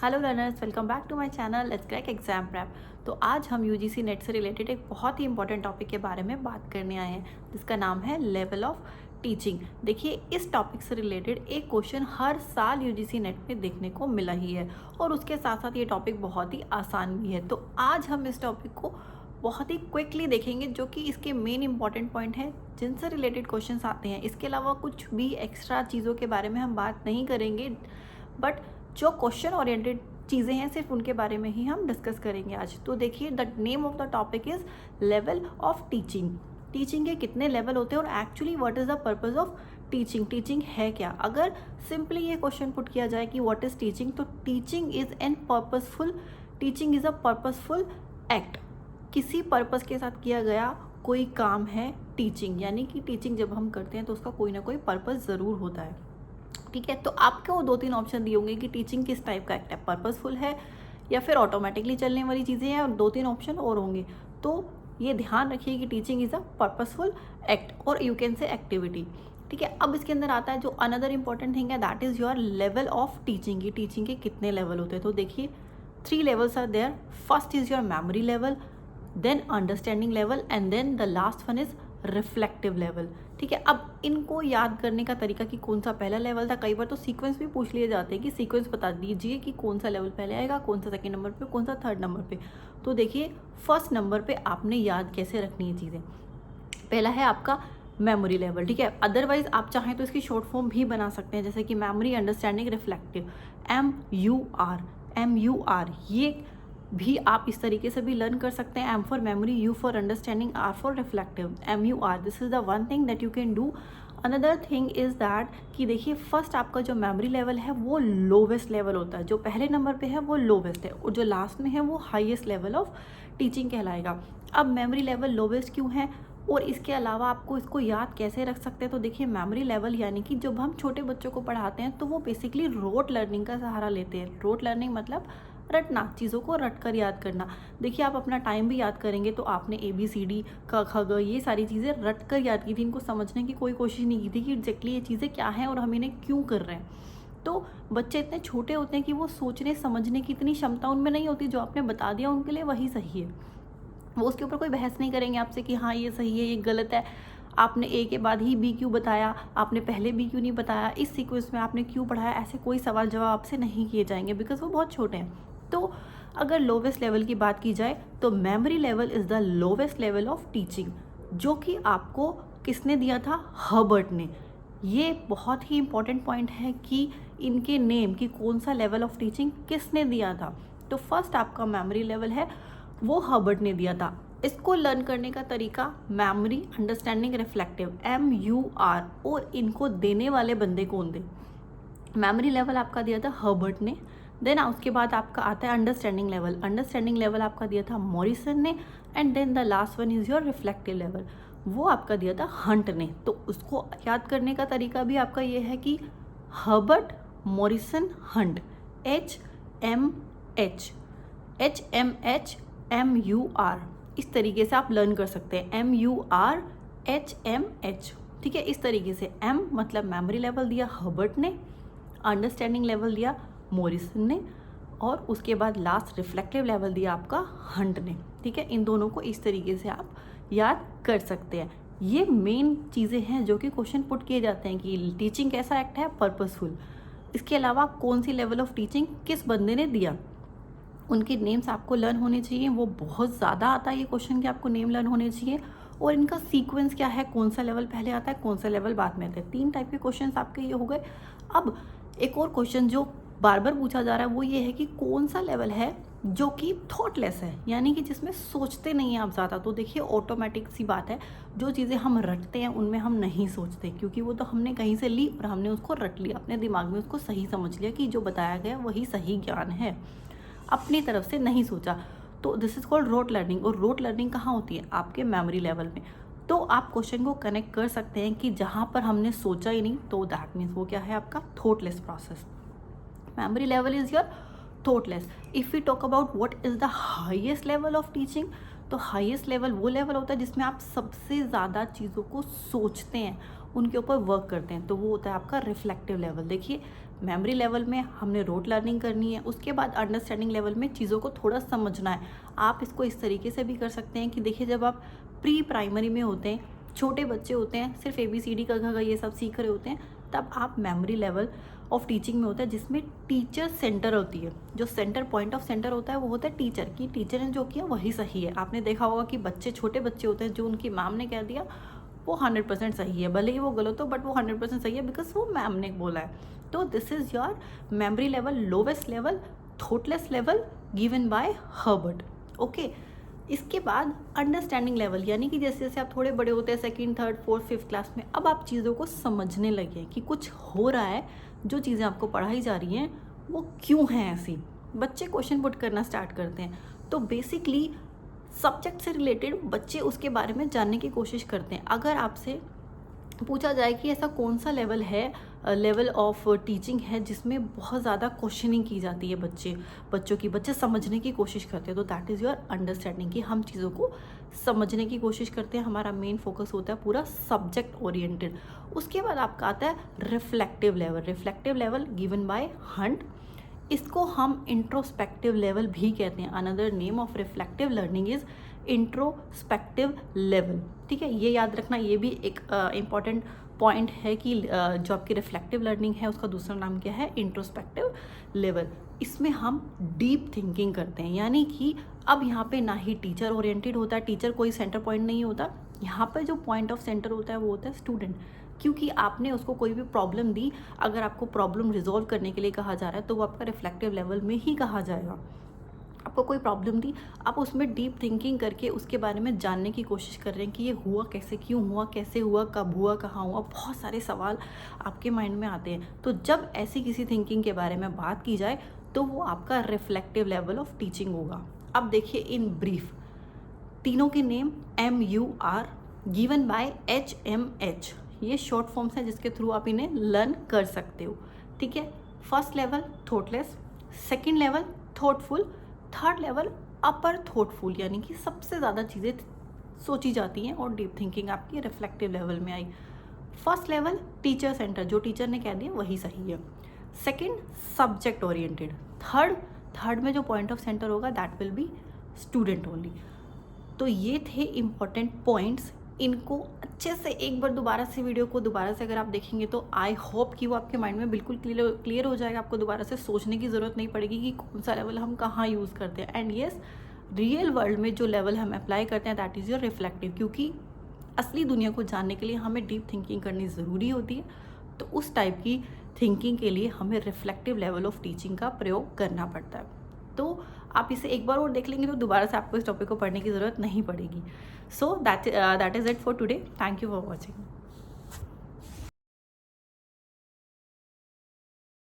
Hello learners, welcome back to my channel let's crack exam prep. तो आज हम UGC net से related एक बहुत ही इंपॉर्टेंट टॉपिक के बारे में बात करने आए हैं जिसका नाम है लेवल ऑफ टीचिंग। देखिए, इस टॉपिक से रिलेटेड एक क्वेश्चन हर साल यूजीसी नेट में देखने को मिला ही है और उसके साथ साथ ये टॉपिक बहुत ही आसान भी है। तो आज हम इस टॉपिक को बहुत ही क्विकली देखेंगे जो कि इसके मेन इंपॉर्टेंट पॉइंट हैं जिनसे रिलेटेड क्वेश्चंस आते हैं। इसके अलावा कुछ भी एक्स्ट्रा चीज़ों के बारे में हम बात नहीं करेंगे, बट जो क्वेश्चन ओरिएंटेड चीज़ें हैं सिर्फ उनके बारे में ही हम डिस्कस करेंगे आज। तो देखिए, the name of the topic is level of teaching. Teaching के कितने लेवल होते हैं और actually what is the purpose of teaching, teaching है क्या। अगर सिंपली ये क्वेश्चन पुट किया जाए कि व्हाट इज़ टीचिंग, तो teaching is an purposeful, teaching is a purposeful act. किसी पर्पस के साथ किया गया कोई काम है टीचिंग, यानी कि टीचिंग जब हम करते हैं तो उसका कोई ना कोई पर्पस ज़रूर होता है। ठीक है, तो आपको 2-3 ऑप्शन दिए होंगे कि टीचिंग किस टाइप का एक्ट है, पर्पसफुल है या फिर ऑटोमेटिकली चलने वाली चीज़ें हैं, और 2-3 ऑप्शन और होंगे। तो ये ध्यान रखिए कि teaching is a purposeful act और यू कैन से एक्टिविटी। ठीक है, अब इसके अंदर आता है जो अनदर इंपॉर्टेंट थिंग है, that is your level of teaching. ये टीचिंग के कितने लेवल होते हैं, तो देखिए 3 levels are there. First is your memory level, then understanding level and then the last one is reflective level. ठीक है, अब इनको याद करने का तरीका कि कौन सा पहला लेवल था, कई बार तो सीक्वेंस भी पूछ लिए जाते हैं कि सीक्वेंस बता दीजिए कि कौन सा लेवल पहले आएगा, कौन सा सेकंड नंबर पे, कौन सा थर्ड नंबर पे। तो देखिए, फर्स्ट नंबर पे आपने याद कैसे रखनी है चीज़ें। पहला है आपका मेमोरी लेवल। ठीक है, अदरवाइज आप चाहें तो इसकी शॉर्ट फॉर्म भी बना सकते हैं, जैसे कि मेमोरी, अंडरस्टैंडिंग, रिफ्लेक्टिव, MUR। ये भी आप इस तरीके से भी लर्न कर सकते हैं। M for memory, U for understanding, R for reflective, MUR। This is the one thing that you can do. Another thing is that कि देखिए, फर्स्ट आपका जो मेमोरी लेवल है वो लोवेस्ट लेवल होता है, जो पहले नंबर पे है वो लोवेस्ट है और जो लास्ट में है वो हाईएस्ट लेवल ऑफ टीचिंग कहलाएगा। अब मेमोरी लेवल लोवेस्ट क्यों है और इसके अलावा आपको इसको याद कैसे रख सकते हैं, तो देखिए मेमोरी लेवल यानी कि जब हम छोटे बच्चों को पढ़ाते हैं तो वो बेसिकली रोट लर्निंग का सहारा लेते हैं। रोट लर्निंग मतलब रटना, चीज़ों को रट कर याद करना। देखिए, आप अपना टाइम भी याद करेंगे तो आपने ABCD क ख ग ये सारी चीज़ें रट कर याद की थी। इनको समझने की कोई कोशिश नहीं की थी कि एग्जैक्टली ये चीज़ें क्या हैं और हम इन्हें क्यों कर रहे हैं। तो बच्चे इतने छोटे होते हैं कि वो सोचने समझने की इतनी क्षमता उनमें नहीं होती। जो आपने बता दिया उनके लिए वही सही है, वो उसके ऊपर कोई बहस नहीं करेंगे आपसे कि हाँ ये सही है ये गलत है, आपने A के बाद ही B क्यों बताया, आपने पहले B क्यों नहीं बताया, इस सीक्वेंस में आपने क्यों पढ़ाया। ऐसे कोई सवाल जवाब आपसे नहीं किए जाएंगे बिकॉज वो बहुत छोटे हैं। तो अगर लोवेस्ट लेवल की बात की जाए तो memory level is the lowest level of teaching, जो कि आपको किसने दिया था, हर्बर्ट ने। ये बहुत ही इंपॉर्टेंट पॉइंट है कि इनके नेम कि कौन सा लेवल ऑफ टीचिंग किसने दिया था। तो फर्स्ट आपका मेमोरी लेवल है वो हर्बर्ट ने दिया था। इसको लर्न करने का तरीका मेमोरी, अंडरस्टैंडिंग, रिफ्लेक्टिव, MUR, और इनको देने वाले बंदे कौन थे। मेमोरी लेवल आपका दिया था हर्बर्ट ने, देन उसके बाद आपका आता है अंडरस्टैंडिंग लेवल। अंडरस्टैंडिंग लेवल आपका दिया था मॉरिसन ने, and then the last one is your reflective level, वो आपका दिया था हंट ने। तो उसको याद करने का तरीका भी आपका ये है कि हर्बर्ट, मॉरिसन, हंट, HMH, इस तरीके से आप लर्न कर सकते हैं। MURHMH। ठीक है, इस तरीके से M मतलब मेमोरी लेवल दिया हर्बर्ट ने, अंडरस्टैंडिंग लेवल दिया मॉरिसन ने, और उसके बाद लास्ट रिफ्लेक्टिव लेवल दिया आपका हंट ने। ठीक है, इन दोनों को इस तरीके से आप याद कर सकते हैं। ये मेन चीज़ें हैं जो कि क्वेश्चन पुट किए जाते हैं कि टीचिंग कैसा एक्ट है, पर्पसफुल। इसके अलावा कौन सी लेवल ऑफ टीचिंग किस बंदे ने दिया, उनके नेम्स आपको लर्न होने चाहिए। वो बहुत ज़्यादा आता है ये क्वेश्चन कि आपको नेम लर्न होने चाहिए, और इनका सीक्वेंस क्या है, कौन सा लेवल पहले आता है, कौन सा लेवल बाद में आता है। 3 टाइप के क्वेश्चंस आपके ये हो गए। अब एक और क्वेश्चन जो बार बार पूछा जा रहा है वो ये है कि कौन सा लेवल है जो कि थॉटलेस है, यानी कि जिसमें सोचते नहीं हैं आप ज़्यादा। तो देखिए, ऑटोमेटिक सी बात है, जो चीज़ें हम रटते हैं उनमें हम नहीं सोचते, क्योंकि वो तो हमने कहीं से ली और हमने उसको रट लिया, अपने दिमाग में उसको सही समझ लिया कि जो बताया गया वही सही ज्ञान है, अपनी तरफ से नहीं सोचा। तो this is called rote learning. और रोट लर्निंग कहाँ होती है, आपके मेमोरी लेवल में। तो आप क्वेश्चन को कनेक्ट कर सकते हैं कि जहाँ पर हमने सोचा ही नहीं, तो दैट मीन्स वो क्या है, आपका thoughtless process. Memory level is your thoughtless. If we talk about what is the highest level of teaching, तो हाईएस्ट लेवल वो लेवल होता है जिसमें आप सबसे ज़्यादा चीज़ों को सोचते हैं उनके ऊपर वर्क करते हैं, तो वो होता है आपका रिफ्लेक्टिव लेवल। देखिए मेमोरी लेवल में हमने रोट लर्निंग करनी है, उसके बाद अंडरस्टैंडिंग लेवल में चीज़ों को थोड़ा समझना है। आप इसको इस तरीके से भी कर सकते हैं कि देखिए जब आप प्री प्राइमरी में होते हैं, छोटे बच्चे होते हैं, सिर्फ ABCD का घ ये सब सीख रहे होते हैं, तब आप मेमोरी लेवल ऑफ टीचिंग में होता है जिसमें टीचर सेंटर होती है। जो सेंटर पॉइंट ऑफ सेंटर होता है वो होता है टीचर, की टीचर ने जो किया वही सही है। आपने देखा होगा कि बच्चे, छोटे बच्चे होते हैं, जो उनकी मैम ने कह दिया वो 100% सही है, भले ही वो गलत हो बट वो 100% सही है बिकॉज वो मैम ने बोला है। तो this is your memory level, lowest level, thoughtless level given by Herbert. Okay, इसके बाद अंडरस्टैंडिंग लेवल, यानी कि जैसे जैसे आप थोड़े बड़े होते हैं, 2nd, 3rd, 4th, 5th class में, अब आप चीज़ों को समझने लगे कि कुछ हो रहा है, जो चीज़ें आपको पढ़ाई जा रही हैं वो क्यों हैं ऐसी। बच्चे क्वेश्चन पुट करना स्टार्ट करते हैं, तो बेसिकली सब्जेक्ट से रिलेटेड बच्चे उसके बारे में जानने की कोशिश करते हैं। अगर आपसे पूछा जाए कि ऐसा कौन सा लेवल है, लेवल ऑफ टीचिंग है जिसमें बहुत ज़्यादा क्वेश्चनिंग की जाती है बच्चों की, बच्चे समझने की कोशिश करते हैं, तो दैट इज़ योर अंडरस्टैंडिंग, कि हम चीज़ों को समझने की कोशिश करते हैं। हमारा मेन फोकस होता है पूरा सब्जेक्ट ओरिएंटेड। उसके बाद आपका आता है reflective level. Reflective level given by Hunt, इसको हम इंट्रोस्पेक्टिव लेवल भी कहते हैं। Another name of reflective learning is introspective level. ठीक है, ये याद रखना, ये भी एक इम्पॉर्टेंट पॉइंट है कि जो आपकी रिफ्लेक्टिव लर्निंग है उसका दूसरा नाम क्या है, इंट्रोस्पेक्टिव लेवल। इसमें हम डीप थिंकिंग करते हैं, यानी कि अब यहाँ पे ना ही टीचर ओरिएंटेड होता है, टीचर कोई सेंटर पॉइंट नहीं होता, यहाँ पे जो पॉइंट ऑफ सेंटर होता है वो होता है स्टूडेंट। क्योंकि आपने उसको कोई भी प्रॉब्लम दी, अगर आपको प्रॉब्लम रिजॉल्व करने के लिए कहा जा रहा है तो वो आपका रिफ्लेक्टिव लेवल में ही कहा जाएगा। आपको कोई प्रॉब्लम दी, आप उसमें डीप थिंकिंग करके उसके बारे में जानने की कोशिश कर रहे हैं कि ये हुआ कैसे, क्यों हुआ, कैसे हुआ, कब हुआ, कहाँ हुआ, बहुत सारे सवाल आपके माइंड में आते हैं। तो जब ऐसी किसी थिंकिंग के बारे में बात की जाए तो वो आपका रिफ्लेक्टिव लेवल ऑफ टीचिंग होगा। अब देखिए इन ब्रीफ, तीनों के name MUR given by HMH, ये शॉर्ट फॉर्म्स हैं जिसके थ्रू आप इन्हें लर्न कर सकते हो। ठीक है, first level thoughtless, second level thoughtful, third level upper thoughtful, यानी कि सबसे ज़्यादा चीज़ें सोची जाती हैं और डीप थिंकिंग आपकी रिफ्लेक्टिव लेवल में आई। फर्स्ट लेवल टीचर सेंटर, जो टीचर ने कह दिया वही सही है। Second subject oriented. थर्ड में जो पॉइंट ऑफ सेंटर होगा that will be student only. तो ये थे इम्पॉर्टेंट पॉइंट्स, इनको अच्छे से एक बार दोबारा से वीडियो को दोबारा से अगर आप देखेंगे तो आई होप कि वो आपके माइंड में बिल्कुल क्लियर हो जाएगा। आपको दोबारा से सोचने की ज़रूरत नहीं पड़ेगी कि कौन सा लेवल हम कहाँ यूज़ करते हैं। एंड येस, रियल वर्ल्ड में जो लेवल हम अप्लाई करते हैं दैट इज़ योर रिफ्लेक्टिव, क्योंकि असली दुनिया को जानने के लिए हमें डीप थिंकिंग करनी ज़रूरी होती है। तो उस टाइप की थिंकिंग के लिए हमें रिफ्लेक्टिव लेवल ऑफ टीचिंग का प्रयोग करना पड़ता है। तो आप इसे एक बार और देख लेंगे तो दोबारा से आपको इस टॉपिक को पढ़ने की ज़रूरत नहीं पड़ेगी। So that is it for today. Thank you for watching.